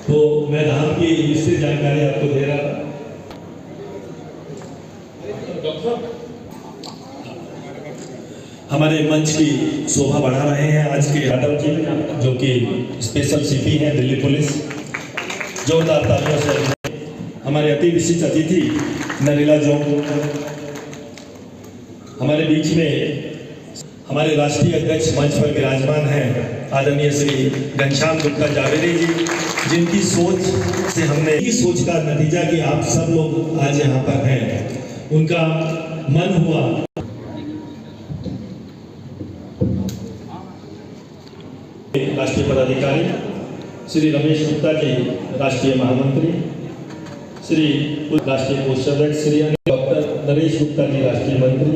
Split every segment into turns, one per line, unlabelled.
तो मैं धाम की विस्तृत जानकारी आपको दे रहा था। हमारे मंच की शोभा बढ़ा रहे हैं आज के यादव जी, जो कि स्पेशल सीपी हैं दिल्ली पुलिस। जोरदार तालियों से हमारे अति विशिष्ट अतिथि नरेला जोग हमारे बीच में, हमारे राष्ट्रीय अध्यक्ष मंच पर विराजमान हैं आदरणीय श्री घनश्याम गुप्ता जावेरी जी, जिनकी सोच से हमने इस सोच का नतीजा कि आप सब लोग आज यहाँ पर हैं। उनका मन हुआ राष्ट्रीय पदाधिकारी श्री रमेश गुप्ता जी, राष्ट्रीय महामंत्री, श्री राष्ट्रीय कोषाध्यक्ष श्री डॉक्टर नरेश गुप्ता जी, राष्ट्रीय मंत्री।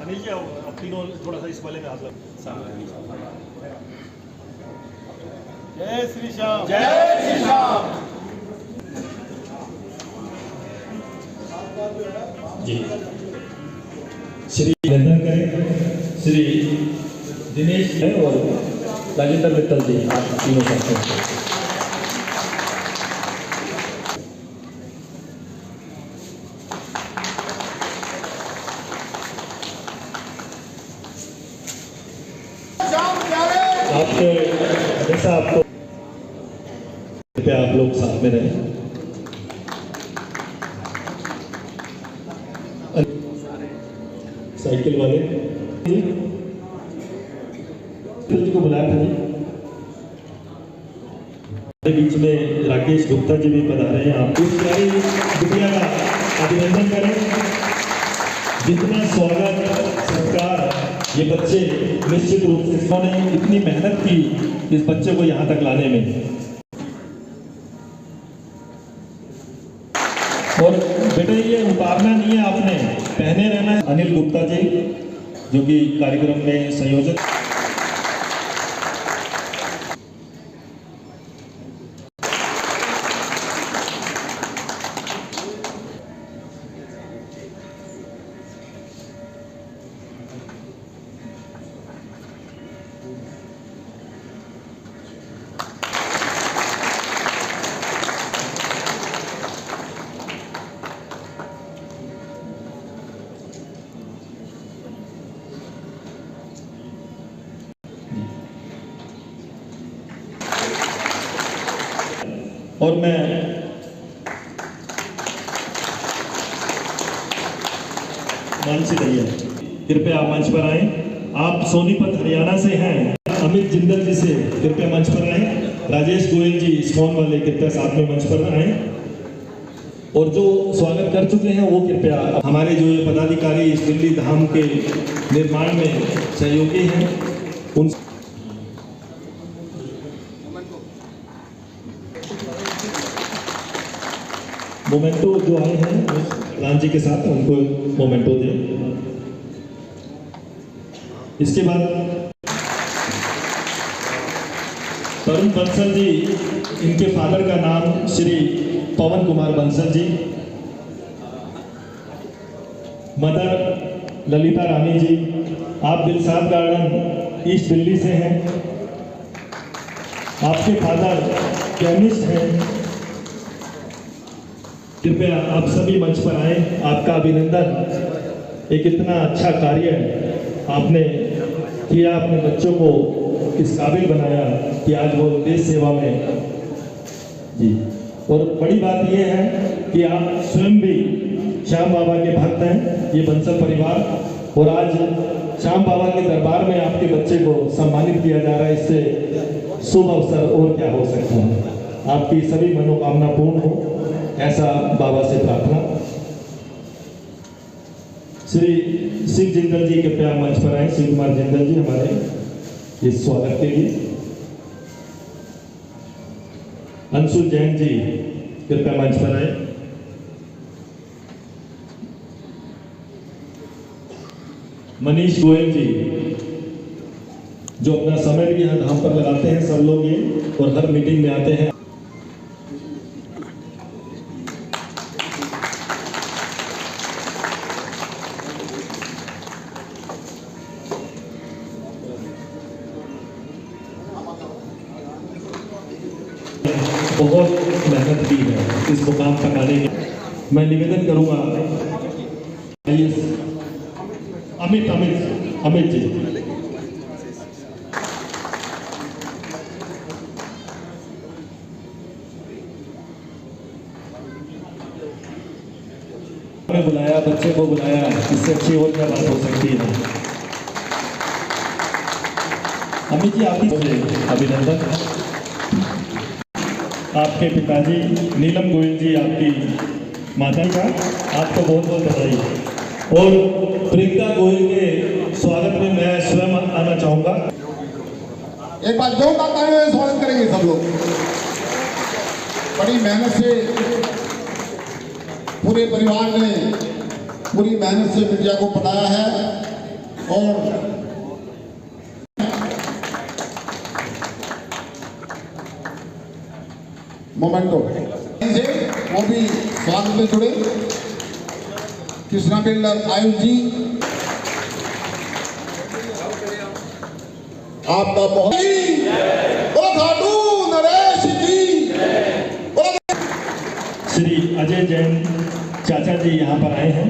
अनिल जी आप तीनों थोड़ा सा इस वाले में आप लोग
जय श्री श्याम,
जय श्री श्याम
जी। श्री अभिनंदन करें श्री दिनेश है और राजेंद्र मित्तल जी, आप तीनों साथियों। हमेशा आपको कृपया आप लोग साथ में रहें। साइकिल वाले जी को बुलाया था जी। हमारे बीच में राकेश गुप्ता जी भी पधारे हैं। आप इस प्यारी बिटिया का अभिनंदन करें। जितना स्वागत सत्कार ये बच्चे निश्चित रूप से इन्होंने इतनी मेहनत की इस बच्चे को यहाँ तक लाने में। और बेटे ये उतारना नहीं है, आपने पहने रहना है। अनिल गुप्ता जी जो कि कार्यक्रम में संयोजक। और मैं मानसी भैया कृपया मंच पर आए। आप सोनीपत हरियाणा से हैं। अमित जिंदल जी से कृपया मंच पर आए। राजेश गोयल जी स्कॉन वाले कृपया साथ में मंच पर आए। और जो स्वागत कर चुके हैं वो कृपया, हमारे जो ये पदाधिकारी इस दिल्ली धाम के निर्माण में सहयोगी हैं उन मोमेंटो जो आए हैं राम जी के साथ, उनको मोमेंटो दें। इसके बाद तरुण बंसल जी, इनके फादर का नाम श्री पवन कुमार बंसल जी। मदर ललिता रानी जी, आप दिलसाद गार्डन ईस्ट दिल्ली से हैं। आपके फादर केमिस्ट हैं। कृपया आप सभी मंच पर आए। आपका अभिनंदन। एक इतना अच्छा कार्य आपने किया, अपने बच्चों को इस काबिल बनाया कि आज वो देश सेवा में जी। और बड़ी बात यह है कि आप स्वयं भी श्याम बाबा के भक्त हैं, ये बंसल परिवार। और आज श्याम बाबा के दरबार में आपके बच्चे को सम्मानित किया जा रहा है। इससे शुभ अवसर और क्या हो सकता है। आपकी सभी मनोकामना पूर्ण हो, ऐसा बाबा से प्रार्थना। श्री सिंह जिंदल जी कृपया मंच पर आए। शिव कुमार जिंदल जी हमारे इस स्वागत के लिए। अंशुल जैन जी कृपया मंच पर आए। मनीष गोयल जी जो अपना समय भी यहाँ धाम पर लगाते हैं। सब लोग ये और हर मीटिंग में आते हैं। बहुत मेहनत की है इस मुकाम तक आने में। मैं निवेदन करूंगा अमित जी। बुलाया, बच्चे को बुलाया, इससे अच्छी और क्या बात हो सकती है। अमित जी आपकी अभिनंदन। आपके पिताजी नीलम गोयल जी, आपकी माता का आपको बहुत बहुत बधाई। और प्रियंका गोयल के स्वागत में मैं स्वयं आना चाहूंगा।
एक बार जोरदार तालियों से स्वागत करेंगे सब लोग। बड़ी मेहनत से पूरे परिवार ने पूरी मेहनत से बिटिया को पढ़ाया है और मोमेंटो से वो भी स्वागत में जुड़े। कृष्णा बिल्डर आयुष जी, आपका बहुत नरेश जी।
श्री अजय जैन चाचा जी यहाँ पर आए हैं।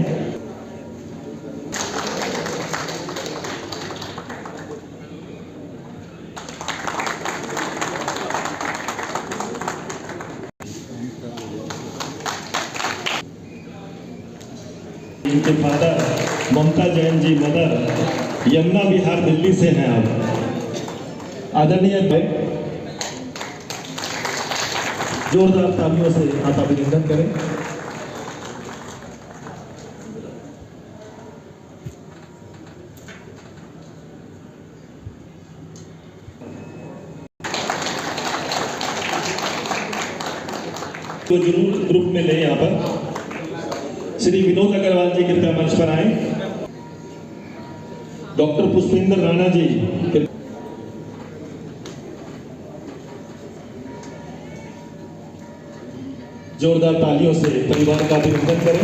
इनके फादर ममता जैन जी, मदर यमुना विहार दिल्ली से हैं। आप आदरणीय जोरदार तालियों से आप अभिनंदन करें। तो जरूर ग्रुप में लें। यहाँ पर श्री विनोद अग्रवाल जी कृपया मंच पर आए। डॉक्टर पुष्पेंद्र राणा जी जोरदार तालियों से परिवार का अभिनंदन करें।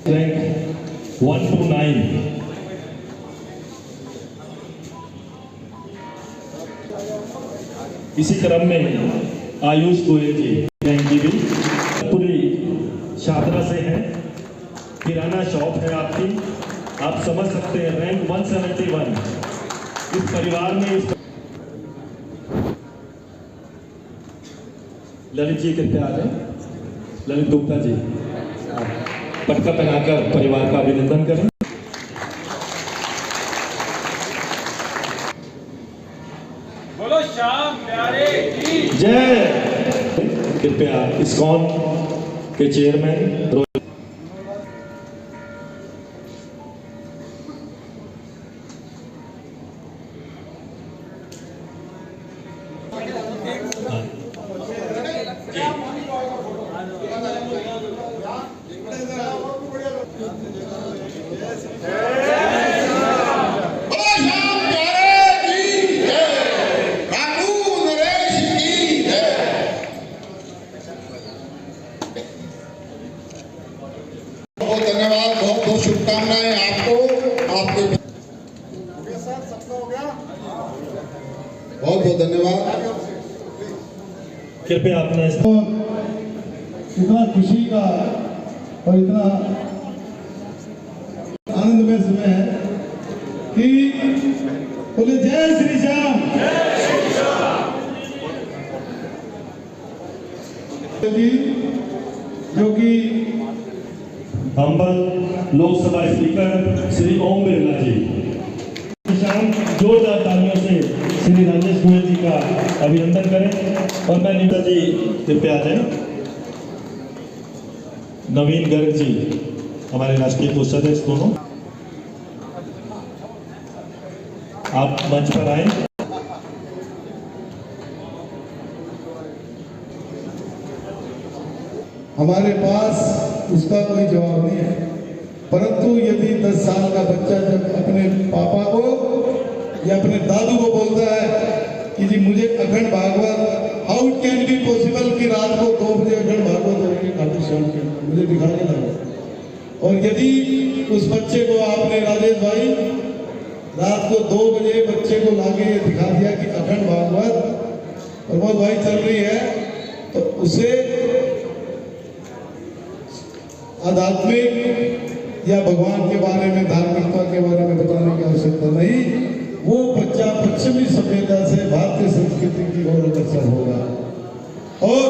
रैंक 1 to 9 इसी क्रम में आयुष गोयल जी रैंक भी पूरी शादरा से है। किराना शॉप है आपकी, आप समझ सकते हैं। रैंक 171 इस परिवार में ललित जी कृपया आ जाए। ललित गुप्ता जी पटका पहनाकर परिवार का अभिनंदन करें।
बोलो श्याम प्यारे की
जय। कृपया इस्कॉन के चेयरमैन
धन्यवाद, बहुत बहुत शुभकामनाएं आपको, आपके बहुत बहुत धन्यवाद।
कृपया अपना
इतना खुशी का और इतना आनंदमय समय है कि बोले जय श्री श्याम। जो कि
हम्बल लोकसभा स्पीकर श्री ओम बिरला जी, शाम जोरदार तालियों से श्री राजेश गोयल जी का अभिनंदन करें। और मैं निवेदन जी कृपया आ जाए। नवीन गर्ग जी हमारे राष्ट्रीय कोषाध्यक्ष दोनों, आप मंच पर आए।
हमारे पास उसका कोई जवाब नहीं है, परंतु यदि 10 साल का बच्चा जब अपने पापा को या अपने दादू को बोलता है कि जी मुझे Akhand Bhagwat, how it can be possible कि रात को 2 बजे अखंड भागवत होगी खाटू श्याम के, मुझे दिखाने लगा। और यदि उस बच्चे को आपने राजेश भाई रात को 2 बजे बच्चे को लाके ये दिखा दिया कि अखंड भागवत प्रमोद भाई चल रही है, तो उसे आध्यात्मिक या भगवान के बारे में, धार्मिकता के बारे में बताने की आवश्यकता नहीं। वो बच्चा पश्चिमी सभ्यता से भारतीय संस्कृति की ओर अग्रसर होगा। और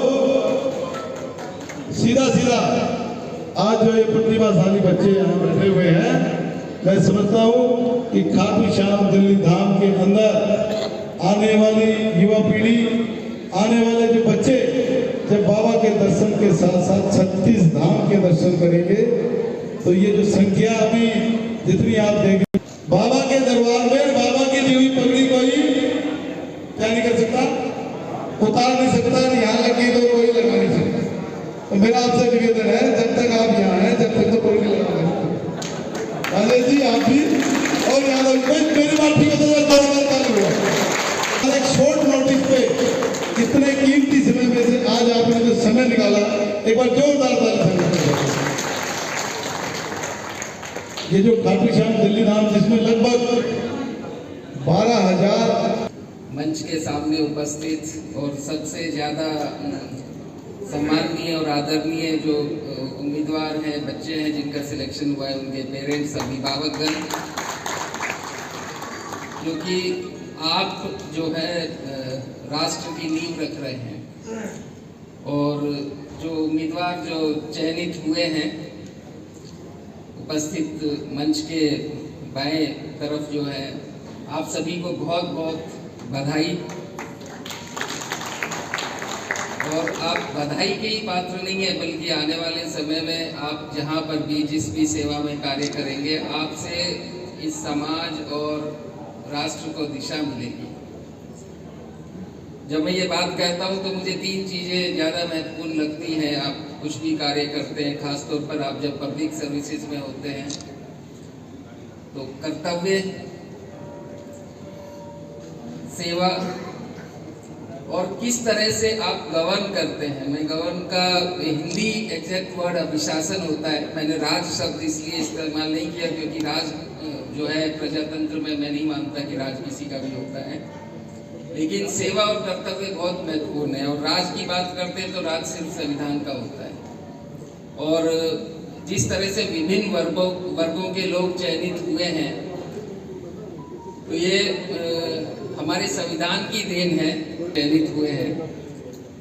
सीधा सीधा आज जो ये प्रतिभाशाली बच्चे यहाँ बैठे हुए हैं, मैं समझता हूँ कि खाटू श्याम दिल्ली धाम के अंदर आने वाली युवा पीढ़ी, आने वाले जो बच्चे जब बाबा के दर्शन के साथ साथ 36 धाम के दर्शन करेंगे, तो ये जो संख्या अभी जितनी आप देखें, बाबा के दरबार में बाबा की दी हुई पगड़ी कोई क्या नहीं कर सकता, उतार नहीं सकता, यहाँ लगी तो कोई लगा नहीं सकता। तो मेरा आपसे निवेदन है, जब तक आप यहाँ हैं जब तक तो पगड़ी लगा सकते। राजेश जी आप भी और यादव मेरी बात ठीक है। एक शॉर्ट नोटिस पे इतने कीमती समय में से आज आपने जो समय निकाला, एक बार जोरदार ताली। ये जो खाटू श्याम दिल्ली धाम जिसमें लगभग 12,000
मंच के सामने उपस्थित और सबसे ज्यादा सम्माननीय और आदरणीय जो उम्मीदवार हैं, बच्चे हैं जिनका सिलेक्शन हुआ है, उनके पेरेंट्स, अभिभावकगण, क्योंकि आप जो है राष्ट्र की नींव रख रहे हैं। और जो उम्मीदवार जो चयनित हुए हैं, उपस्थित मंच के बाएं तरफ जो है, आप सभी को बहुत बहुत बधाई। और आप बधाई के ही पात्र नहीं है, बल्कि आने वाले समय में आप जहां पर भी जिस भी सेवा में कार्य करेंगे, आपसे इस समाज और राष्ट्र को दिशा मिलेगी। जब मैं ये बात कहता हूँ तो मुझे 3 चीजें ज्यादा महत्वपूर्ण लगती हैं। आप कुछ भी कार्य करते हैं, खासतौर पर आप जब पब्लिक सर्विसेज में होते हैं, तो कर्तव्य, सेवा और किस तरह से आप गवर्न करते हैं। मैं गवर्न का हिंदी एग्जैक्ट वर्ड अभिशासन होता है, मैंने राज शब्द इसलिए इस्तेमाल नहीं किया क्योंकि राज जो है प्रजातंत्र में मैं नहीं मानता कि राज किसी का भी होता है, लेकिन सेवा और कर्तव्य बहुत महत्वपूर्ण है। और राज की बात करते हैं तो राज सिर्फ संविधान का होता है। और जिस तरह से विभिन्न वर्गों के लोग चयनित हुए हैं, तो ये हमारे संविधान की देन है, चयनित हुए हैं।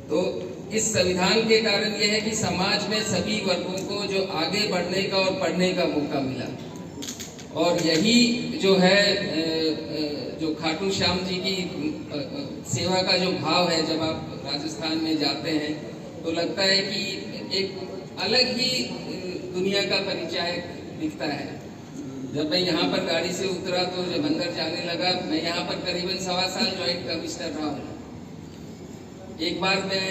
तो इस संविधान के कारण यह है कि समाज में सभी वर्गों को जो आगे बढ़ने का और पढ़ने का मौका मिला। और यही जो है जो खाटू श्याम जी की सेवा का जो भाव है, जब आप राजस्थान में जाते हैं तो लगता है कि एक अलग ही दुनिया का परिचय दिखता है। जब मैं यहाँ पर गाड़ी से उतरा तो जब अंदर जाने लगा, मैं यहाँ पर करीबन 1.25 साल ज्वाइंट कमिश्नर रहा हूँ। एक बार मैं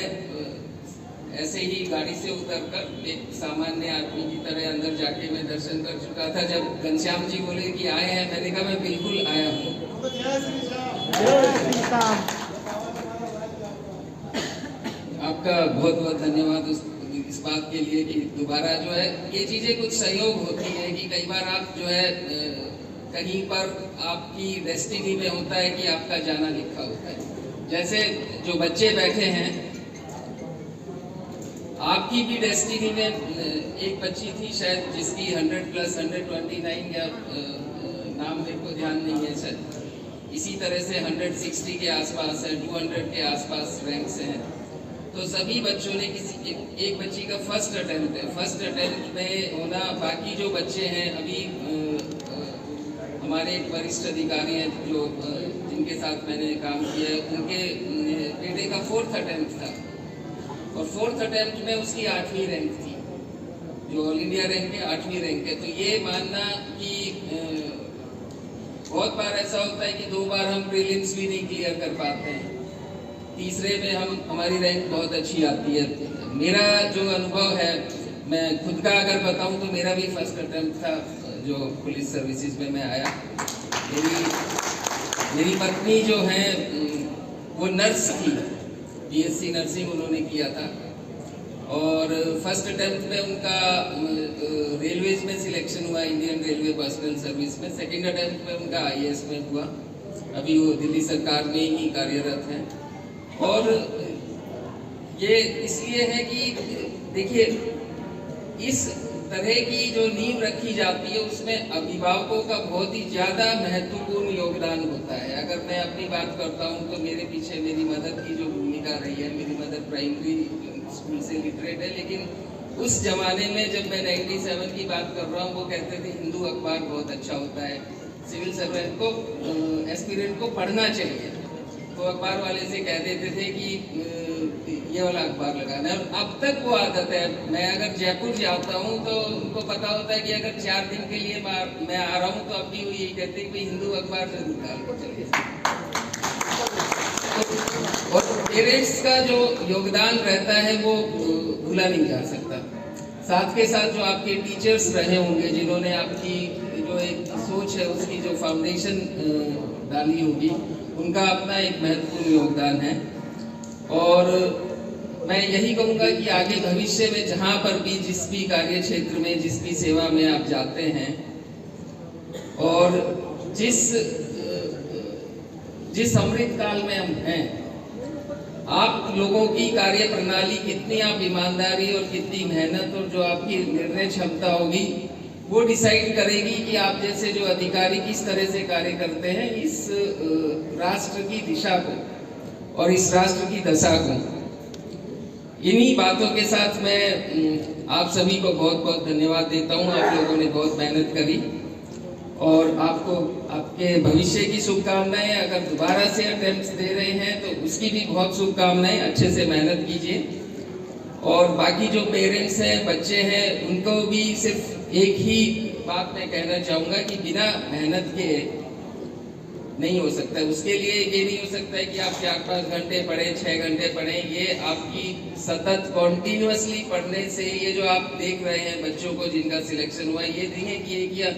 ऐसे ही गाड़ी से उतरकर एक सामान्य आदमी की तरह अंदर जाके मैं दर्शन कर चुका था। जब घनश्याम जी बोले कि आए हैं, मैंने कहा मैं बिल्कुल आया हूँ। आपका बहुत बहुत धन्यवाद इस बात के लिए कि दोबारा जो है ये चीजें कुछ सहयोग होती है कि कई बार आप जो है कहीं पर आपकी डेस्टिनी में होता है कि आपका जाना लिखा होता है। जैसे जो बच्चे बैठे हैं, आपकी भी डेस्टिनी में एक बच्ची थी शायद जिसकी 100+ 129 या नाम मेरे को ध्यान नहीं है सर, इसी तरह से 160 के आसपास है, 200 के आसपास रैंक्स हैं। तो सभी बच्चों ने एक बच्ची का फर्स्ट अटेम्प्ट है, फर्स्ट अटेम्प्ट में होना। बाकी जो बच्चे हैं अभी हमारे एक वरिष्ठ अधिकारी हैं जो जिनके साथ मैंने काम किया है, उनके बेटे का 4th अटेम्प्ट था और 4th अटेम्प्ट में उसकी 8वीं रैंक थी, जो ऑल इंडिया रैंक है 8वीं रैंक है। तो ये मानना कि बहुत बार ऐसा होता है कि 2 बार हम प्रीलिम्स भी नहीं क्लियर कर पाते हैं, तीसरे में हमारी रैंक बहुत अच्छी आती है। मेरा जो अनुभव है, मैं खुद का अगर बताऊं तो मेरा भी फर्स्ट अटेम्प्ट था जो पुलिस सर्विसेज में मैं आया। मेरी मेरी पत्नी जो है वो नर्स थी, BSc नर्सिंग उन्होंने किया था और फर्स्ट अटेम्प्ट में उनका रेलवेज में सिलेक्शन हुआ, इंडियन रेलवे पर्सनल सर्विस में। सेकंड अटेम्प्ट में उनका IAS में हुआ। अभी वो दिल्ली सरकार में ही कार्यरत हैं। और ये इसलिए है कि देखिए, इस तरह की जो नींव रखी जाती है उसमें अभिभावकों का बहुत ही ज़्यादा महत्वपूर्ण योगदान होता है। अगर मैं अपनी बात करता हूँ तो मेरे पीछे मेरी मदर की जो भूमिका रही है, मेरी मदर प्राइमरी स्कूल से लिटरेट है, लेकिन उस जमाने में जब मैं 97 की बात कर रहा हूँ, वो कहते थे हिंदू अखबार बहुत अच्छा होता है, सिविल सर्वेंट को, एस्पिरेंट को पढ़ना चाहिए। तो अखबार वाले से कह देते थे कि ये वाला अखबार लगाना है। और अब तक वो आदत है। मैं अगर जयपुर जाता हूँ तो उनको पता होता है कि अगर 4 दिन के लिए मैं आ रहा हूँ तो अब भी वो यही कहते हैं कि हिंदू अखबार जरूर डाल कर चलिए। और पेरेंट्स का जो योगदान रहता है वो भूला नहीं जा सकता। साथ के साथ जो आपके टीचर्स रहे होंगे, जिन्होंने आपकी जो एक सोच है उसकी जो फाउंडेशन डाली होगी, उनका अपना एक महत्वपूर्ण योगदान है। और मैं यही कहूँगा कि आगे भविष्य में जहाँ पर भी, जिस भी कार्य क्षेत्र में, जिस भी सेवा में आप जाते हैं और जिस अमृत काल में हम हैं, आप लोगों की कार्य प्रणाली, कितनी आप ईमानदारी और कितनी मेहनत और जो आपकी निर्णय क्षमता होगी, वो डिसाइड करेगी कि आप जैसे जो अधिकारी किस तरह से कार्य करते हैं इस राष्ट्र की दिशा को और इस राष्ट्र की दशा को। इन्हीं बातों के साथ मैं आप सभी को बहुत बहुत धन्यवाद देता हूं। आप लोगों ने बहुत मेहनत करी और आपको आपके भविष्य की शुभकामनाएं। अगर दोबारा से अटेम्प्ट्स दे रहे हैं तो उसकी भी बहुत शुभकामनाएं। अच्छे से मेहनत कीजिए। और बाकी जो पेरेंट्स हैं, बच्चे हैं, उनको भी सिर्फ एक ही बात मैं कहना चाहूँगा कि बिना मेहनत के नहीं हो सकता है। उसके लिए ये नहीं हो सकता है कि आप 4-5 घंटे पढ़ें, 6 घंटे पढ़ें। ये आपकी सतत कॉन्टिन्यूअसली पढ़ने से, ये जो आप देख रहे हैं बच्चों को जिनका सिलेक्शन हुआ, ये नहीं है कि 1 या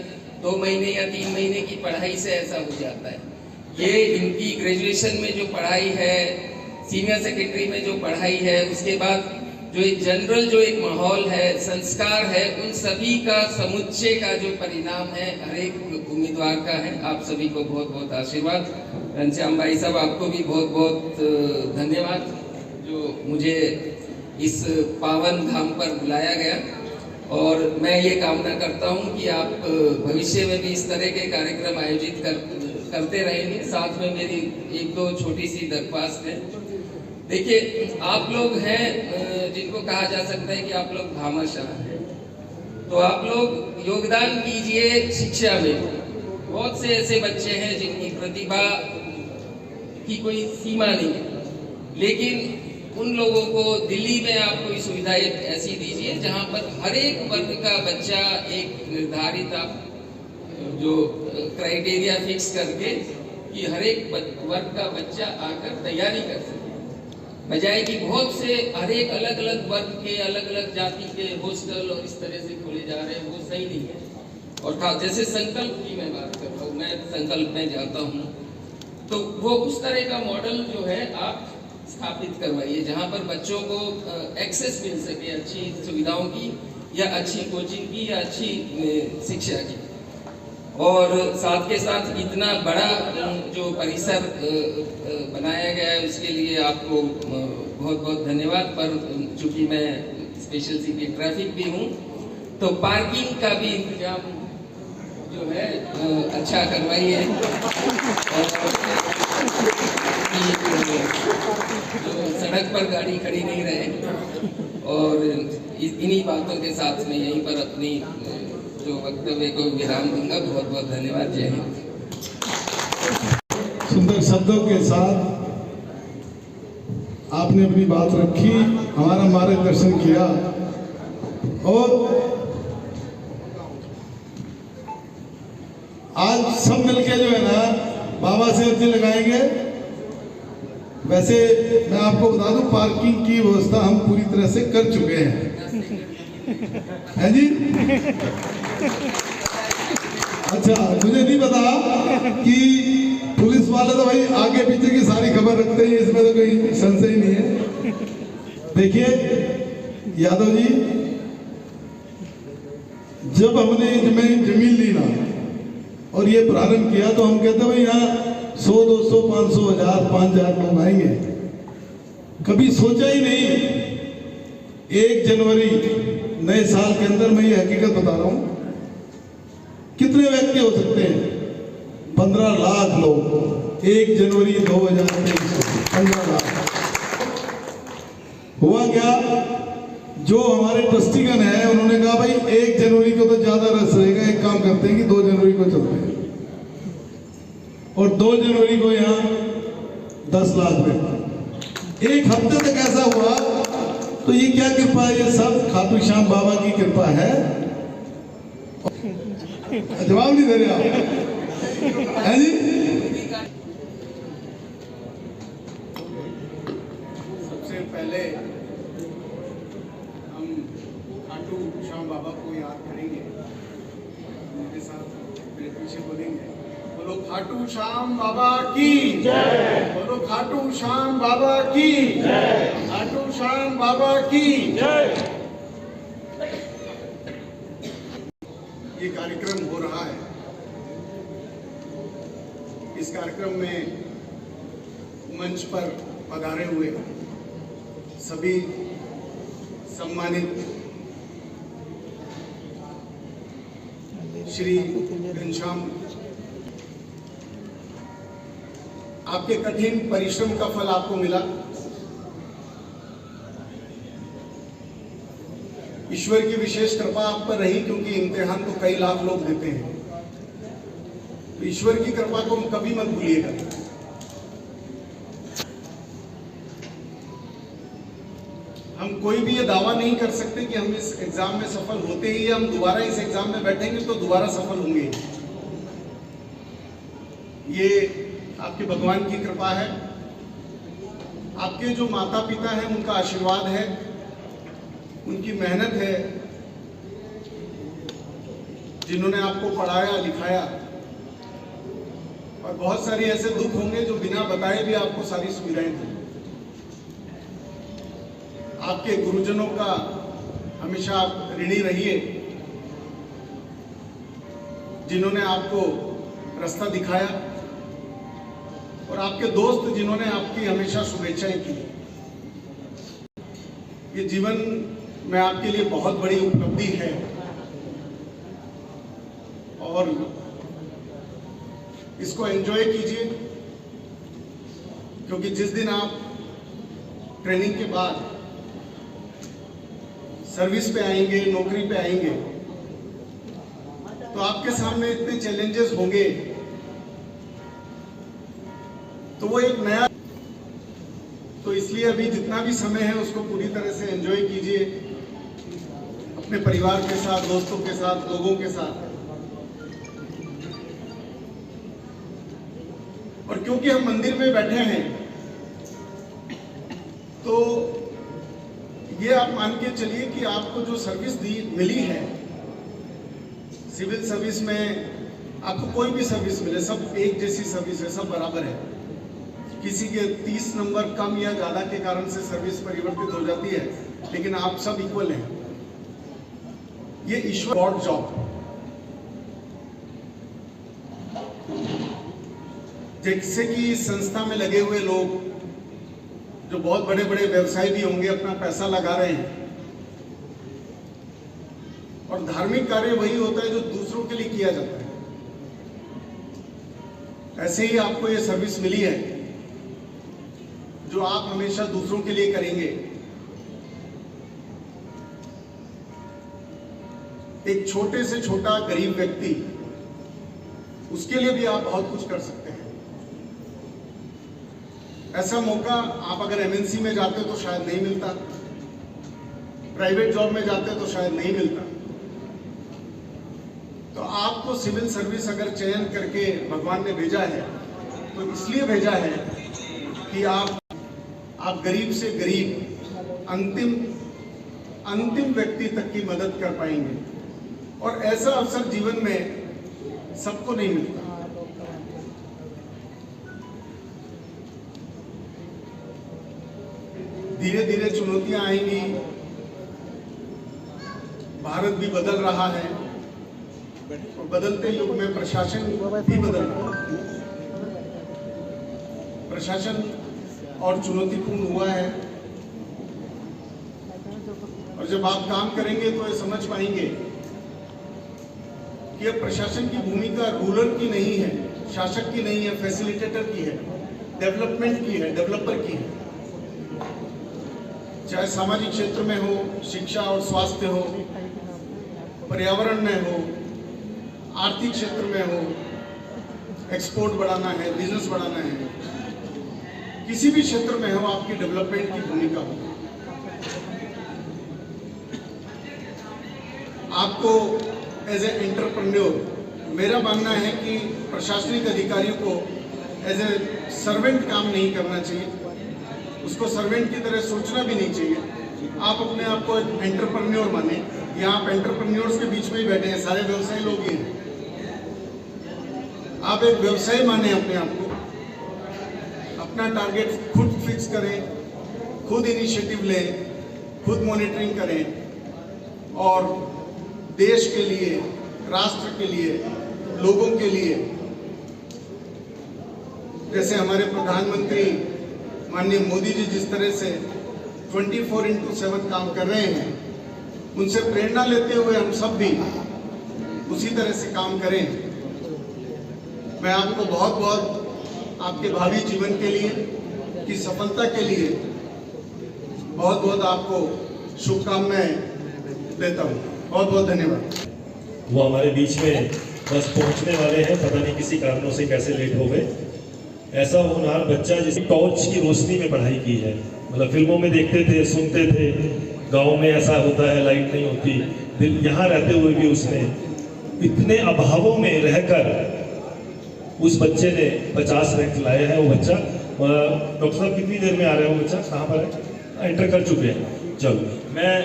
2 महीने या 3 महीने की पढ़ाई से ऐसा हो जाता है। ये इनकी ग्रेजुएशन में जो पढ़ाई है, सीनियर सेकेंडरी में जो पढ़ाई है, उसके बाद जो एक जनरल जो एक माहौल है, संस्कार है, उन सभी का समुच्चय का जो परिणाम है हर एक उम्मीदवार का है। आप सभी को बहुत बहुत आशीर्वाद। घनश्याम भाई साहब, आपको भी बहुत बहुत धन्यवाद जो मुझे इस पावन धाम पर बुलाया गया। और मैं ये कामना करता हूँ कि आप भविष्य में भी इस तरह के कार्यक्रम आयोजित करते रहेंगे। साथ में मेरी 1-2 छोटी सी दरख्वास्त है। देखिए, आप लोग हैं जिनको कहा जा सकता है कि आप लोग भामाशाह हैं, तो आप लोग योगदान कीजिए शिक्षा में। बहुत से ऐसे बच्चे हैं जिनकी प्रतिभा की कोई सीमा नहीं है, लेकिन उन लोगों को दिल्ली में आप कोई सुविधा ऐसी दीजिए जहां पर हर एक वर्ग का बच्चा एक निर्धारित आप जो क्राइटेरिया फिक्स करके कि हर एक वर्ग का बच्चा आकर तैयारी कर सके, बजाय कि बहुत से हर एक अलग अलग वर्ग के, अलग अलग जाति के हॉस्टल और इस तरह से खोले जा रहे हैं। वो सही नहीं है। और खास जैसे संकल्प की मैं बात कर रहा हूँ, मैं संकल्प में जाता हूँ, तो वो उस तरह का मॉडल जो है आप स्थापित करवाइए जहाँ पर बच्चों को एक्सेस मिल सके अच्छी सुविधाओं की, या अच्छी कोचिंग की, या अच्छी शिक्षा की। और साथ के साथ इतना बड़ा जो परिसर बनाया गया है उसके लिए आपको बहुत बहुत धन्यवाद। पर चूंकि मैं स्पेशल सिटी ट्रैफिक भी हूँ, तो पार्किंग का भी इंतजाम जो है अच्छा करवाइए। और जो सड़क पर गाड़ी खड़ी नहीं रहे। और इन्हीं बातों के साथ में यहीं पर अपनी जो वक्तव्य को विराम दूंगा। बहुत बहुत धन्यवाद। जय हिंद।
सुंदर शब्दों के साथ आपने अपनी बात रखी, हमारा मार्गदर्शन किया। और आज सब मिलके जो है ना बाबा से अर्जी लगाएंगे। वैसे मैं आपको बता दूं, पार्किंग की व्यवस्था हम पूरी तरह से कर चुके हैं, है जी। अच्छा, मुझे नहीं पता कि पुलिस वाले वाले तो भाई आगे पीछे की सारी खबर रखते हैं, इसमें तो कोई संशय नहीं है। देखिए यादव जी, जब हमने जमीन ली ना और ये प्रारंभ किया तो हम कहते भाई यहाँ 100, 200, 500, 1000, 5000 लोग आएंगे। कभी सोचा ही नहीं 1 जनवरी नए साल के अंदर, मैं ये हकीकत बता रहा हूं, कितने व्यक्ति हो सकते हैं? 15 लाख लोग 1 जनवरी 2023 को 15 लाख। हुआ क्या, जो हमारे ट्रस्टीगण है उन्होंने कहा भाई 1 जनवरी को तो ज्यादा रस रहेगा, एक काम करते हैं कि 2 जनवरी को चलते हैं, और 2 जनवरी को यहाँ 10 लाख व्यक्ति। 1 हफ्ते तक ऐसा हुआ। तो ये क्या कृपा है? ये सब खाटू श्याम बाबा की कृपा है। जवाब नहीं दे रहे आप, है जी?
सबसे पहले हम खाटू श्याम बाबा को याद करेंगे, मेरे साथ मेरे पीछे बोलेंगे, बोलो खाटू श्याम बाबा की जय, बोलो खाटू श्याम बाबा की जय, खाटू श्याम बाबा की जय। ये कार्यक्रम हो रहा है। इस कार्यक्रम में मंच पर पधारे हुए सभी सम्मानित श्री घनश्याम, आपके कठिन परिश्रम का फल आपको मिला। ईश्वर की विशेष कृपा आप पर रही, क्योंकि इम्तिहान तो कई लाख लोग देते हैं। तो ईश्वर की कृपा को कभी मत भूलिएगा। हम कोई भी ये दावा नहीं कर सकते कि हम इस एग्जाम में सफल होते ही हम दोबारा इस एग्जाम में बैठेंगे तो दोबारा सफल होंगे। ये आपके भगवान की कृपा है, आपके जो माता पिता हैं उनका आशीर्वाद है, उनकी मेहनत है, जिन्होंने आपको पढ़ाया लिखाया। और बहुत सारे ऐसे दुख होंगे जो बिना बताए भी आपको सारी सुविधाएं दी। आपके गुरुजनों का हमेशा आप ऋणी रहिए, जिन्होंने आपको रास्ता दिखाया, और आपके दोस्त जिन्होंने आपकी हमेशा शुभेच्छाएं की। ये जीवन में आपके लिए बहुत बड़ी उपलब्धि है, और इसको एंजॉय कीजिए, क्योंकि जिस दिन आप ट्रेनिंग के बाद सर्विस पे आएंगे, नौकरी पे आएंगे, तो आपके सामने इतने चैलेंजेस होंगे, तो वो एक नया, तो इसलिए अभी जितना भी समय है उसको पूरी तरह से एंजॉय कीजिए, अपने परिवार के साथ, दोस्तों के साथ, लोगों के साथ। और क्योंकि हम मंदिर में बैठे हैं, तो ये आप मान के चलिए कि आपको जो सर्विस मिली है, सिविल सर्विस में आपको कोई भी सर्विस मिले, सब एक जैसी सर्विस है, सब बराबर है। किसी के 30 नंबर कम या ज्यादा के कारण से सर्विस परिवर्तित हो जाती है, लेकिन आप सब इक्वल हैं। ये ईश्वर गॉड जॉब, जैसे कि इस संस्था में लगे हुए लोग जो बहुत बड़े बड़े व्यवसाय भी होंगे, अपना पैसा लगा रहे हैं, और धार्मिक कार्य वही होता है जो दूसरों के लिए किया जाता है। ऐसे ही आपको ये सर्विस मिली है जो आप हमेशा दूसरों के लिए करेंगे। एक छोटे से छोटा गरीब व्यक्ति, उसके लिए भी आप बहुत कुछ कर सकते हैं। ऐसा मौका आप अगर एमएनसी में जाते तो शायद नहीं मिलता, प्राइवेट जॉब में जाते तो शायद नहीं मिलता। तो आपको सिविल सर्विस अगर चयन करके भगवान ने भेजा है, तो इसलिए भेजा है कि आप गरीब से गरीब अंतिम व्यक्ति तक की मदद कर पाएंगे। और ऐसा अवसर जीवन में सबको नहीं मिलता। धीरे धीरे चुनौतियां आएंगी, भारत भी बदल रहा है और बदलते युग में प्रशासन भी बदल रहा है। प्रशासन और चुनौतीपूर्ण हुआ है और जब आप काम करेंगे तो ये समझ पाएंगे कि अब प्रशासन की भूमिका रूलर की नहीं है, शासक की नहीं है, फैसिलिटेटर की है, डेवलपमेंट की है, डेवलपर की है। चाहे सामाजिक क्षेत्र में हो, शिक्षा और स्वास्थ्य हो, पर्यावरण में हो, आर्थिक क्षेत्र में हो, एक्सपोर्ट बढ़ाना है, बिजनेस बढ़ाना है, किसी भी क्षेत्र में हो, आपकी डेवलपमेंट की भूमिका हो। आपको एज ए एंटरप्रेन्योर, मेरा मानना है कि प्रशासनिक अधिकारियों को एज ए सर्वेंट काम नहीं करना चाहिए, उसको सर्वेंट की तरह सोचना भी नहीं चाहिए। आप अपने आप को एक एंटरप्रेन्योर माने। यहाँ आप एंटरप्रेन्योर्स के बीच में ही बैठे हैं, सारे व्यवसायी लोग ही हैं। आप एक व्यवसाय माने अपने आप को, अपना टारगेट खुद फिक्स करें, खुद इनिशिएटिव लें, खुद मॉनिटरिंग करें और देश के लिए, राष्ट्र के लिए, लोगों के लिए, जैसे हमारे प्रधानमंत्री माननीय मोदी जी जिस तरह से 24/7 काम कर रहे हैं, उनसे प्रेरणा लेते हुए हम सब भी उसी तरह से काम करें। मैं आपको बहुत बहुत आपके भावी जीवन के लिए, की सफलता के लिए बहुत बहुत आपको शुभकामनाएं देता हूँ। बहुत बहुत धन्यवाद।
वो हमारे बीच में बस पहुंचने वाले हैं, पता नहीं किसी कारणों से कैसे लेट हो गए। ऐसा होनहार बच्चा जिसने टॉर्च की रोशनी में पढ़ाई की है, मतलब फिल्मों में देखते थे, सुनते थे, गांव में ऐसा होता है, लाइट नहीं होती, यहाँ रहते हुए भी उसने इतने अभावों में रहकर उस बच्चे ने 50 रैंक लाया है। वो बच्चा, डॉक्टर साहब कितनी देर में आ रहे हैं? वो बच्चा कहाँ पर है? एंटर कर चुके हैं। चलो, मैं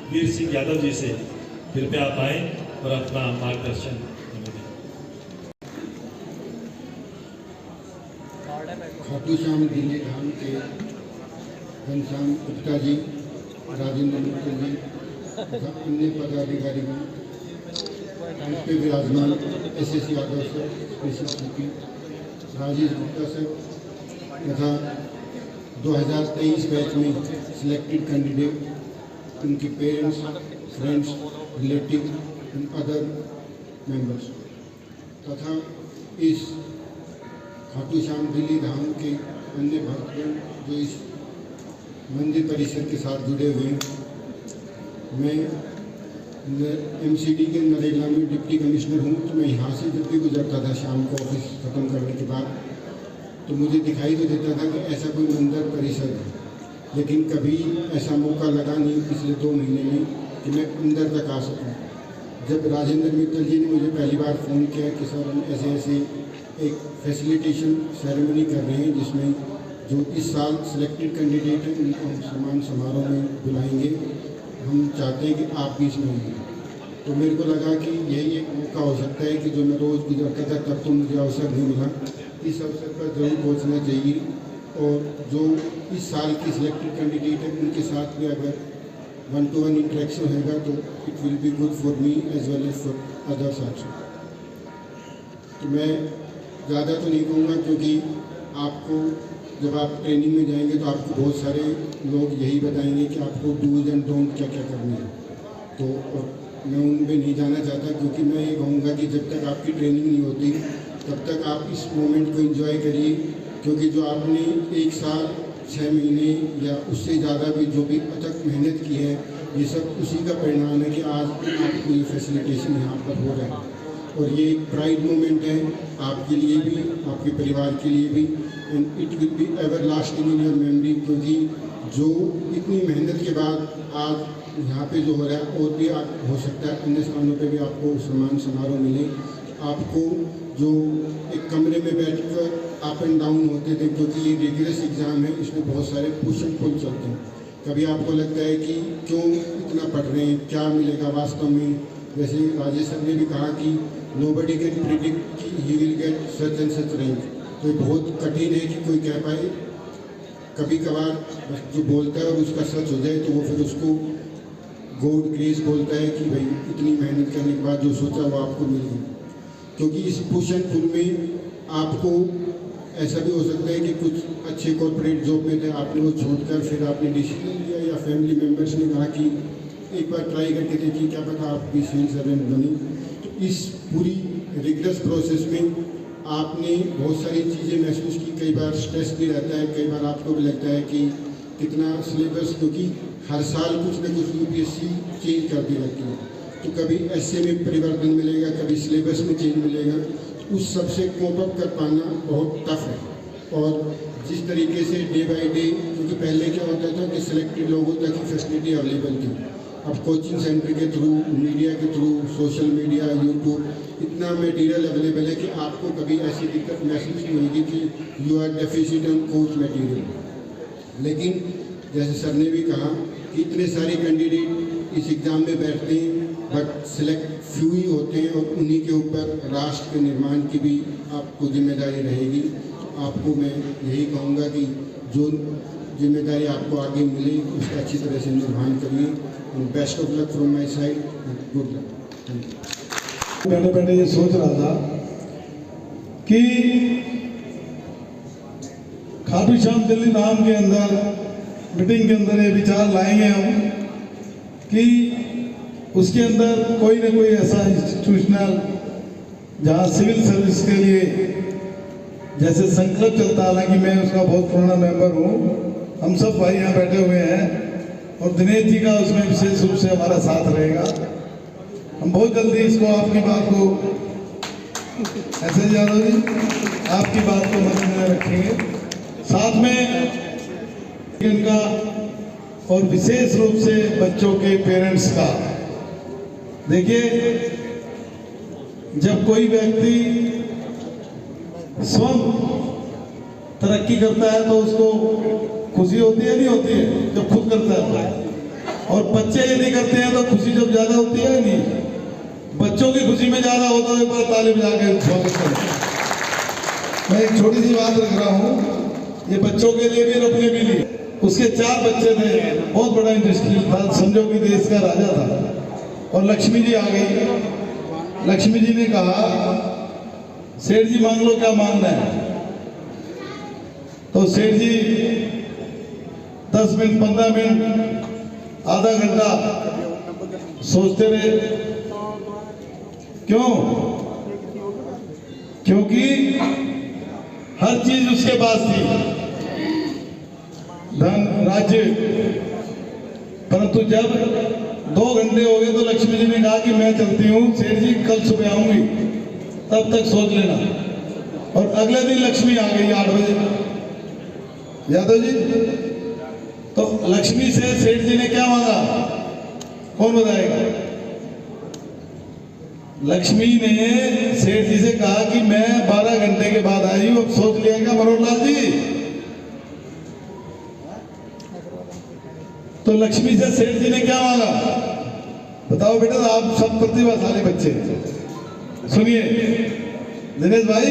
वीर सिंह यादव जी से कृपया आप आए और अपना मार्गदर्शन हमें दें।
खाटू श्याम दिल्ली धाम के घनश्याम गुप्ता जी, राजेंद्र मित्तल जी तथा अन्य पदाधिकारीगण, मंच पे विराजमान SS Yadav sir, special CP Rajesh Gupta sir तथा 2023 बैच में सिलेक्टेड कैंडिडेट, उनके parents, friends, relative and other members तथा इस खाटू श्याम दिल्ली धाम के अन्य भक्तगण जो इस मंदिर परिसर के साथ जुड़े हुए हैं। मैं MCD के नरेला में डिप्टी कमिश्नर हूँ, तो मैं यहाँ से जब भी गुजरता था शाम को ऑफिस ख़त्म करने के बाद, तो मुझे दिखाई तो देता था कि ऐसा कोई मंदिर परिसर है, लेकिन कभी ऐसा मौका लगा नहीं पिछले 2 महीने में कि मैं अंदर तक आ सकूं। जब राजेंद्र मित्तल जी ने मुझे पहली बार फ़ोन किया कि सर हम ऐसे ऐसे एक फैसिलिटेशन सेरेमनी कर रहे हैं जिसमें जो इस साल सिलेक्टेड कैंडिडेट हैं उनको हम सम्मान समारोह में बुलाएंगे, हम चाहते हैं कि आप भी इसमें होंगे। तो मेरे को लगा कि यही एक मौका हो सकता है कि जो मैं रोज़ गुजरता था तब तो मुझे अवसर नहीं मिला, इस अवसर पर जरूर पहुँचना चाहिए। और जो इस साल की सिलेक्टेड कैंडिडेट है उनके साथ भी अगर 1-to-1 इंटरेक्शन होगा तो it will be good for me as well as for others also. तो मैं ज़्यादा तो नहीं कहूँगा, क्योंकि आपको जब आप ट्रेनिंग में जाएंगे तो आपको बहुत सारे लोग यही बताएंगे कि आपको डूज एंड डोंट क्या क्या करने हैं। तो मैं उनमें नहीं जाना चाहता, क्योंकि मैं ये कहूँगा कि जब तक आपकी ट्रेनिंग नहीं होती तब तक आप इस मोमेंट को एंजॉय करिए, क्योंकि जो आपने 1 साल 6 महीने या उससे ज़्यादा भी जो भी अथक मेहनत की है, ये सब उसी का परिणाम है कि आज आपको ये फैसिलिटेशन यहाँ पर हो रहा है। और ये एक प्राइड मोमेंट है आपके लिए भी, आपके परिवार के लिए भी, and it will be ever lasting in your memory, क्योंकि जो इतनी मेहनत के बाद आज यहाँ पे जो हो रहा है, और भी आप हो सकता है अन्य स्थानों पे भी आपको सम्मान समारोह मिले। आपको जो एक कमरे में बैठकर अप एंड डाउन होते थे, क्योंकि ये रिगरस एग्ज़ाम है, इसमें बहुत सारे पुश एंड पुल चलते हैं। कभी आपको लगता है कि क्यों इतना पढ़ रहे हैं, क्या मिलेगा वास्तव में। जैसे राजेश सर ने भी कहा कि नोबडी कैन प्रिडिक्ट कि he will get such and such rank, तो बहुत कठिन है कि कोई कह पाए कभी कभार जो बोलता है और उसका सच हो जाए तो वो फिर उसको गॉड ग्रेस बोलता है कि भाई इतनी मेहनत करने के बाद जो सोचा वो आपको मिल गया। क्योंकि इस पुश एंड पुल में आपको ऐसा भी हो सकता है कि कुछ अच्छे कॉर्पोरेट जॉब में थे, आपने वो छोड़कर फिर आपने डिसीजन लिया या फैमिली मेम्बर्स ने कहा कि एक बार ट्राई करके देखिए, क्या पता आप भी सिविल सर्वेंट बने। तो इस पूरी रिगरस प्रोसेस में आपने बहुत सारी चीज़ें महसूस की, कई बार स्ट्रेस भी रहता है, कई बार आपको भी लगता है कि कितना सिलेबस, क्योंकि हर साल कुछ न कुछ यूपीएससी चेंज करती रहती है। तो कभी एसए में परिवर्तन मिलेगा, कभी सिलेबस में चेंज मिलेगा, उस सब से कोप अप कर पाना बहुत टफ है। और जिस तरीके से डे बाय डे, क्योंकि पहले क्या होता था कि सिलेक्टेड लोगों तक ही फैसिलिटी अवेलेबल थी, अब कोचिंग सेंटर के थ्रू, मीडिया के थ्रू, सोशल मीडिया, यूट्यूब, इतना मटेरियल अवेलेबल है कि आपको कभी ऐसी दिक्कत महसूस नहीं होगी कि you are deficient on coach material. लेकिन जैसे सर ने भी कहा कि इतने सारे कैंडिडेट इस एग्ज़ाम में बैठते हैं, बट सिलेक्ट फ्यू ही होते हैं, और उन्हीं के ऊपर राष्ट्र के निर्माण की भी आपको जिम्मेदारी रहेगी। तो आपको मैं यही कहूँगा कि जो जिम्मेदारी आपको आगे मिले उसका अच्छी तरह से निर्वहन करिए। Best of luck from my side, good luck.
बैठे बैठे ये सोच रहा था कि खाटू श्याम दिल्ली नाम के अंदर मीटिंग के अंदर ये विचार लाएंगे हम कि उसके अंदर कोई ना कोई ऐसा इंस्टीट्यूशनल जहाँ सिविल सर्विस के लिए जैसे संकल्प चलता, हालांकि मैं उसका बहुत पुराना मेंबर हूँ, हम सब भाई यहाँ बैठे हुए हैं और दिनेश जी का उसमें विशेष रूप से हमारा साथ रहेगा। हम बहुत जल्दी इसको, आपकी बात को, ऐसे यादव जी आपकी बात को मध्य में रखेंगे, साथ में इनका और विशेष रूप से बच्चों के पेरेंट्स का। देखिए, जब कोई व्यक्ति स्वयं तरक्की करता है तो उसको खुशी होती है, नहीं होती है जब खुद करता है, और बच्चे यदि करते हैं तो खुशी जब ज्यादा होती है नहीं, बच्चों की खुशी में ज्यादा होता है। एक बार ताली बजा के स्वागत करें। मैं एक छोटी सी बात रख रहा हूँ, ये बच्चों के लिए भी और अपने भी लिए। उसके 4 बच्चे थे, बहुत बड़ा इंडस्ट्रियल था, समझो कि देश का राजा था, और लक्ष्मी जी आ गई। लक्ष्मी जी ने कहा, सेठ जी मांग लो क्या मांगना है। तो सेठ जी 10 मिनट, 15 मिनट, आधा घंटा सोचते रहे। क्यों? क्योंकि हर चीज उसके पास थी, धन, राज्य, परंतु जब 2 घंटे हो गए तो लक्ष्मी जी ने कहा कि मैं चलती हूँ, सेठ जी कल सुबह आऊंगी, तब तक सोच लेना। और अगले दिन लक्ष्मी आ गई 8 बजे। यादव जी, तो लक्ष्मी से सेठ जी ने क्या मांगा, कौन बताएगा? लक्ष्मी ने सेठ जी से कहा कि मैं 12 घंटे के बाद आई हूं, अब सोच लिया क्या मनोहर लाल जी? तो लक्ष्मी से सेठ जी ने क्या मांगा, बताओ बेटा, आप सब प्रतिभाशाली बच्चे, सुनिए दिनेश भाई।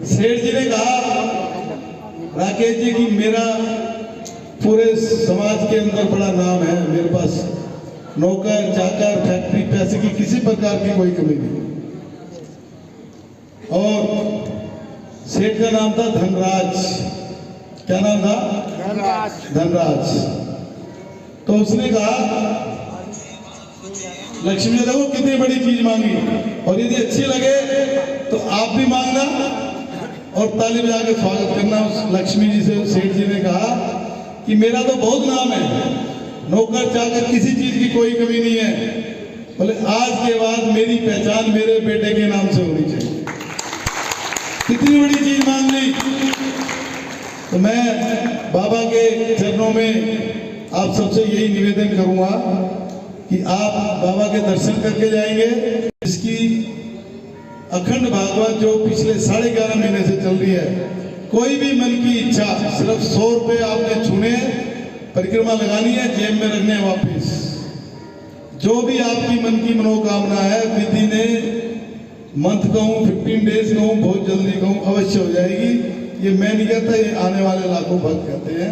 सेठ जी ने कहा, राकेश जी की मेरा पूरे समाज के अंदर बड़ा नाम है, मेरे पास नौकर चाकर, फैक्ट्री, पैसे की किसी प्रकार की कोई कमी नहीं। और सेठ का नाम था धनराज। क्या नाम था? धनराज। तो उसने कहा, लक्ष्मी ने देखो कितनी बड़ी चीज मांगी, और यदि अच्छी लगे तो आप भी मांगना और ताली बजा के स्वागत करना। उस लक्ष्मी जी से सेठ जी ने कहा कि मेरा तो बहुत नाम है, नौकर चाकर किसी चीज की कोई कमी नहीं है, बोले आज के बाद मेरी पहचान मेरे बेटे के नाम से होनी चाहिए। कितनी बड़ी चीज मांग ली। तो मैं बाबा के चरणों में आप सबसे यही निवेदन करूंगा कि आप बाबा के दर्शन करके जाएंगे। इसकी अखंड भागवत जो पिछले 11.5 महीने से चल रही है, कोई भी मन की इच्छा, सिर्फ 100 रुपए आपने छूने, परिक्रमा लगानी है, जेब में रखने वापिस। जो भी आपकी मन की मनोकामना है, विधि ने मंथ कहूँ, 15 डेज कहूँ, बहुत जल्दी कहूँ, अवश्य हो जाएगी। ये मैं नहीं कहता, ये आने वाले लाखों भक्त कहते हैं।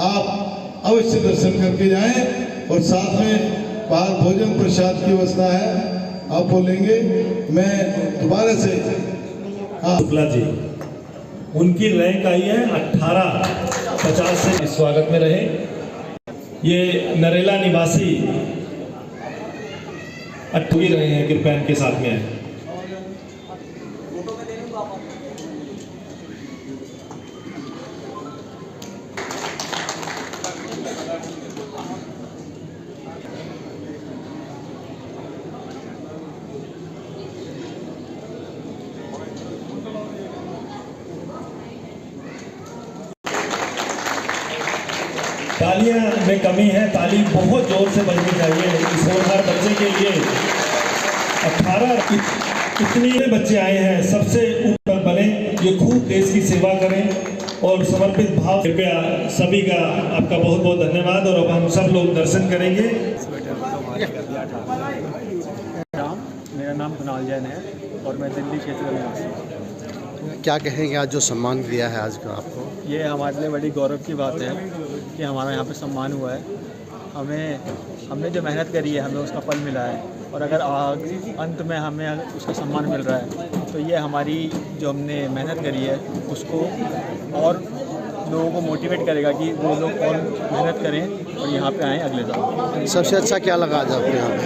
आप अवश्य दर्शन करके जाएं और साथ में बाहर भोजन प्रसाद की व्यवस्था है, आप बोलेंगे। मैं दोबारा से
शुक्ला जी, उनकी रैंक आई है 1850 से स्वागत में रहे। ये नरेला निवासी अट्ठवी रहे हैं, कृपया इनके साथ में है। तालियां में कमी है, ताली बहुत जोर से बजनी चाहिए इस होनहार बच्चे के लिए। 18 इतने बच्चे आए हैं, सबसे ऊपर बने, ये खूब देश की सेवा करें और समर्पित भाव। कृपया सभी का आपका बहुत बहुत धन्यवाद। और अब हम सब लोग दर्शन करेंगे।
मेरा नाम कुणाल जैन है और मैं दिल्ली क्षेत्र में हूँ।
क्या कहेंगे आज जो सम्मान दिया है आज का आपको?
ये हमारे लिए बड़ी गौरव की बात है कि हमारा यहाँ पे सम्मान हुआ है। हमने जो मेहनत करी है, हमें उसका फल मिला है। और अगर अंत में हमें उसका सम्मान मिल रहा है तो ये हमारी जो हमने मेहनत करी है उसको और लोगों को मोटिवेट करेगा कि वो लोग और मेहनत करें और यहाँ पे आएँ अगले साल।
सबसे अच्छा क्या लगा आज आपको यहाँ पे?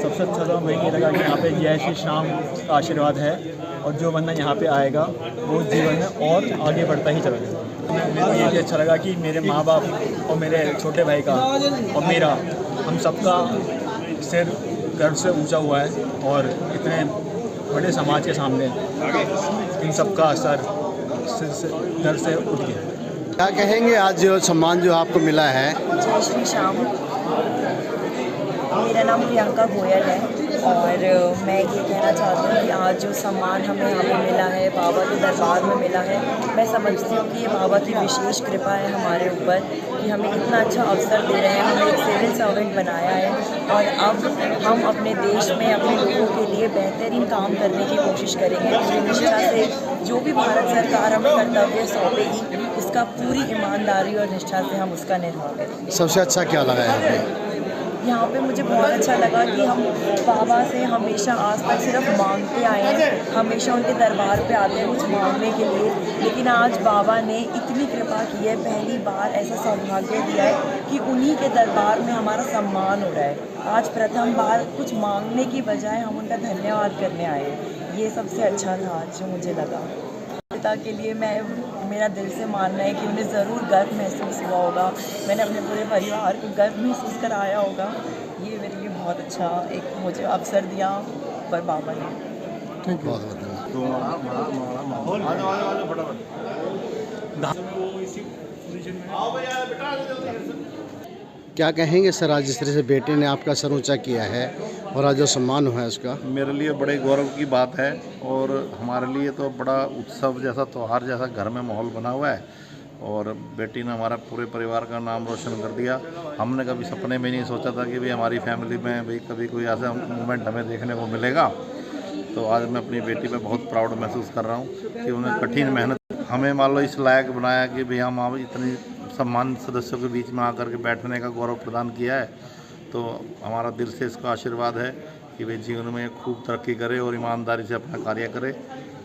सबसे अच्छा तो हमें ये लगा कि यहाँ पे जय श्री श्याम का आशीर्वाद है और जो बंदा यहाँ पे आएगा वो जीवन में और आगे बढ़ता ही चला जाएगा। मेरे को ये भी अच्छा लगा कि मेरे माँ बाप और मेरे छोटे भाई का और मेरा, हम सबका सिर गर्व से ऊंचा हुआ है और इतने बड़े समाज के सामने इन सबका सर घर से उठ गया।
क्या कहेंगे आज जो सम्मान जो आपको मिला है?
जय श्री श्याम। मेरा नाम प्रियंका गोयल है और मैं ये कहना चाहती हूँ कि आज जो सम्मान हमें यहाँ पे मिला है, बाबा के दरबार में मिला है, मैं समझती हूँ कि ये बाबा की विशेष कृपा है हमारे ऊपर कि हमें इतना अच्छा अवसर दे रहे हैं। हमें एक सिविल सर्वेंट बनाया है और अब हम अपने देश में अपने लोगों के लिए बेहतरीन काम करने की कोशिश करेंगे। पूरी निष्ठा से जो भी भारत सरकार हमें कर्तव्य सौंपेगी, इसका पूरी ईमानदारी और निष्ठा से हम उसका निर्वाह करेंगे।
सबसे अच्छा क्या लगा यहाँ पे?
यहाँ पे मुझे बहुत अच्छा लगा कि हम बाबा से हमेशा आज तक सिर्फ मांगते आए हैं, हमेशा उनके दरबार पे आते हैं कुछ मांगने के लिए, लेकिन आज बाबा ने इतनी कृपा की है, पहली बार ऐसा सौभाग्य दिया है कि उन्हीं के दरबार में हमारा सम्मान हो रहा है। आज प्रथम बार कुछ मांगने की बजाय हम उनका धन्यवाद करने आए हैं। ये सबसे अच्छा था आज जो मुझे लगा। पिता के लिए मेरा दिल से मानना है कि उन्हें ज़रूर गर्व महसूस हुआ होगा, मैंने अपने पूरे परिवार को गर्व महसूस कराया होगा। ये मेरे लिए बहुत अच्छा एक मुझे अवसर दिया पर बाबा ने।
बहुत बहुत क्या कहेंगे सर, आज जिस तरह से बेटे ने आपका सर ऊंचा किया है और आज जो सम्मान हुआ है उसका?
मेरे लिए बड़े गौरव की बात है और हमारे लिए तो बड़ा उत्सव जैसा, त्यौहार जैसा घर में माहौल बना हुआ है। और बेटी ने हमारा पूरे परिवार का नाम रोशन कर दिया। हमने कभी सपने में नहीं सोचा था कि भाई हमारी फैमिली में भाई कभी कोई ऐसा मोमेंट हमें देखने को मिलेगा। तो आज मैं अपनी बेटी पे बहुत प्राउड महसूस कर रहा हूँ कि उन्हें कठिन मेहनत हमें मान लो इस लायक बनाया कि भाई हम आप इतनी सम्मान सदस्यों के बीच में आकर के बैठने का गौरव प्रदान किया है। तो हमारा दिल से इसका आशीर्वाद है कि वे जीवन में खूब तरक्की करे और ईमानदारी से अपना कार्य करे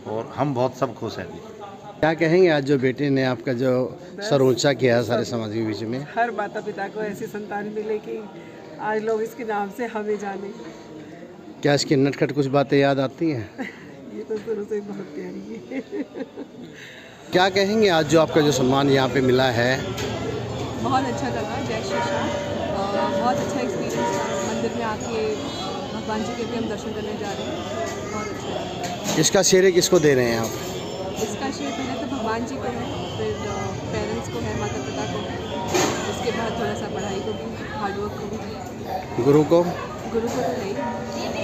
और हम बहुत सब खुश हैं।
क्या कहेंगे आज जो बेटे ने आपका जो सर ऊंचा किया है सारे समाज के बीच में?
हर माता पिता को ऐसी संतान मिले कि आज लोग इसके नाम से हमें जाने।
क्या इसकी नटखट कुछ बातें याद आती हैं?
ये तो शुरू से बहुत प्यारी है।
क्या कहेंगे आज जो आपका जो सम्मान यहाँ पे मिला है?
बहुत अच्छा लगा। जय श्री श्याम। बहुत अच्छा एक्सपीरियंस था। मंदिर में आके भगवान जी के भी हम दर्शन करने जा रहे हैं। बहुत अच्छा।
इसका श्रेय किसको दे रहे हैं आप?
इसका श्रेय पहले तो भगवान जी को है, फिर पेरेंट्स को है, माता पिता को है, उसके बाद थोड़ा सा पढ़ाई को भी, हार्डवर्क को भी।
गुरु को?
गुरु को तो नहीं।